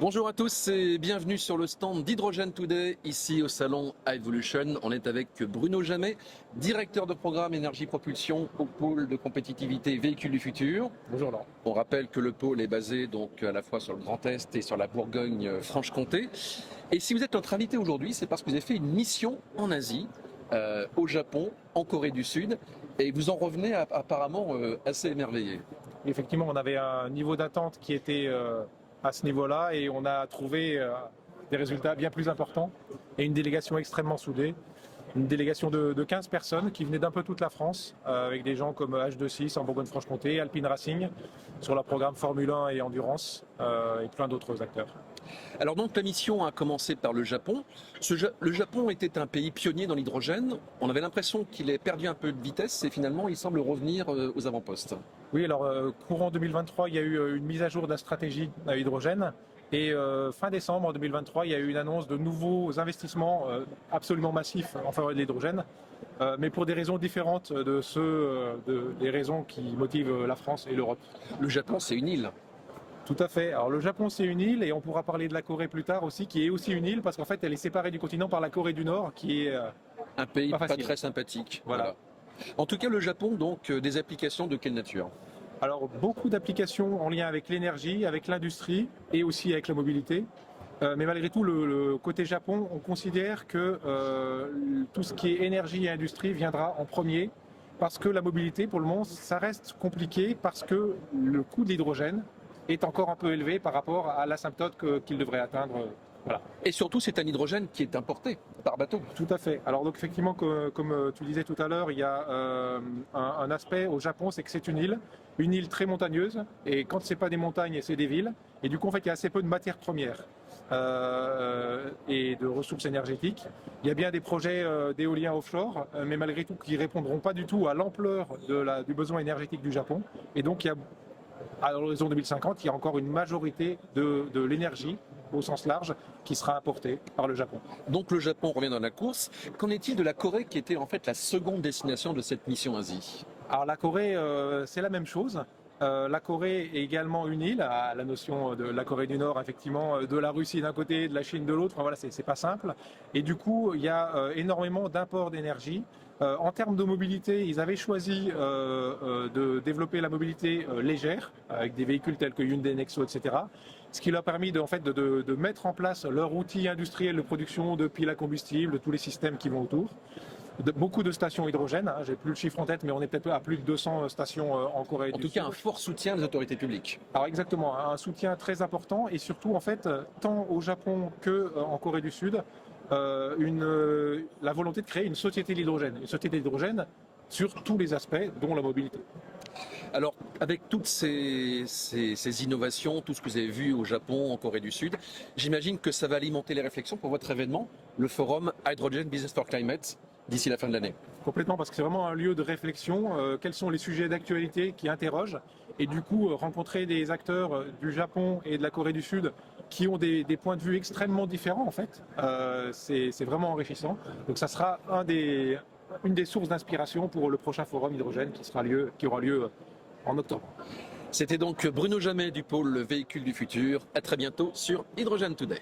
Bonjour à tous et bienvenue sur le stand d'Hydrogen Today, ici au salon Evolution. On est avec Bruno Jamet, directeur de programme énergie propulsion au pôle de compétitivité véhicules du futur. Bonjour Laurent. On rappelle que le pôle est basé donc à la fois sur le Grand Est et sur la Bourgogne-Franche-Comté. Et si vous êtes notre invité aujourd'hui, c'est parce que vous avez fait une mission en Asie, au Japon, en Corée du Sud, et vous en revenez apparemment assez émerveillé. Effectivement, on avait un niveau d'attente qui était à ce niveau-là et on a trouvé des résultats bien plus importants et une délégation extrêmement soudée. Une délégation de 15 personnes qui venaient d'un peu toute la France, avec des gens comme H26 en Bourgogne-Franche-Comté, Alpine Racing sur leur programme Formule 1 et Endurance et plein d'autres acteurs. Alors donc la mission a commencé par le Japon. Le Japon était un pays pionnier dans l'hydrogène. On avait l'impression qu'il ait perdu un peu de vitesse et finalement il semble revenir aux avant-postes. Oui, alors courant 2023, il y a eu une mise à jour de la stratégie à hydrogène. Et fin décembre 2023, il y a eu une annonce de nouveaux investissements absolument massifs en faveur de l'hydrogène, mais pour des raisons différentes des raisons qui motivent la France et l'Europe. Le Japon, c'est une île. Tout à fait. Alors le Japon, c'est une île et on pourra parler de la Corée plus tard aussi, qui est aussi une île parce qu'en fait, elle est séparée du continent par la Corée du Nord, qui est un pays pas facile. Très sympathique. Voilà. En tout cas, le Japon, donc, des applications de quelle nature ? Alors beaucoup d'applications en lien avec l'énergie, avec l'industrie et aussi avec la mobilité. Mais malgré tout, le côté Japon, on considère que tout ce qui est énergie et industrie viendra en premier parce que la mobilité, pour le moment, ça reste compliqué parce que le coût de l'hydrogène est encore un peu élevé par rapport à l'asymptote qu'il devrait atteindre. Voilà. Et surtout, c'est un hydrogène qui est importé par bateau. Tout à fait. Alors donc effectivement, comme tu disais tout à l'heure, il y a un aspect au Japon, c'est que c'est une île très montagneuse, et quand c'est pas des montagnes, c'est des villes, et du coup en fait il y a assez peu de matières premières et de ressources énergétiques. Il y a bien des projets d'éolien offshore, mais malgré tout qui répondront pas du tout à l'ampleur du besoin énergétique du Japon, et donc à l'horizon 2050, il y a encore une majorité de l'énergie au sens large qui sera importée par le Japon. Donc le Japon revient dans la course. Qu'en est-il de la Corée qui était en fait la seconde destination de cette mission Asie ? Alors la Corée, c'est la même chose. La Corée est également une île, à la notion de la Corée du Nord, effectivement, de la Russie d'un côté, de la Chine de l'autre. Enfin, voilà, c'est pas simple. Et du coup, il y a énormément d'imports d'énergie. En termes de mobilité, ils avaient choisi de développer la mobilité légère, avec des véhicules tels que Hyundai Nexo, etc. Ce qui leur a permis de mettre en place leur outil industriel de production de piles à combustible, de tous les systèmes qui vont autour. Beaucoup de stations hydrogène, j'ai plus le chiffre en tête, mais on est peut-être à plus de 200 stations en Corée du Sud. En tout cas, un fort soutien des autorités publiques. Alors exactement, un soutien très important et surtout en fait, tant au Japon qu'en Corée du Sud, la volonté de créer une société de l'hydrogène sur tous les aspects, dont la mobilité. Alors, avec toutes ces innovations, tout ce que vous avez vu au Japon, en Corée du Sud, j'imagine que ça va alimenter les réflexions pour votre événement, le forum Hydrogen Business for Climate, d'ici la fin de l'année. Complètement, parce que c'est vraiment un lieu de réflexion. Quels sont les sujets d'actualité qui interrogent ? Et du coup, rencontrer des acteurs du Japon et de la Corée du Sud qui ont des points de vue extrêmement différents, en fait, c'est vraiment enrichissant. Donc ça sera une des sources d'inspiration pour le prochain forum hydrogène qui aura lieu en octobre. C'était donc Bruno Jamet du pôle Véhicules du futur. À très bientôt sur Hydrogen Today.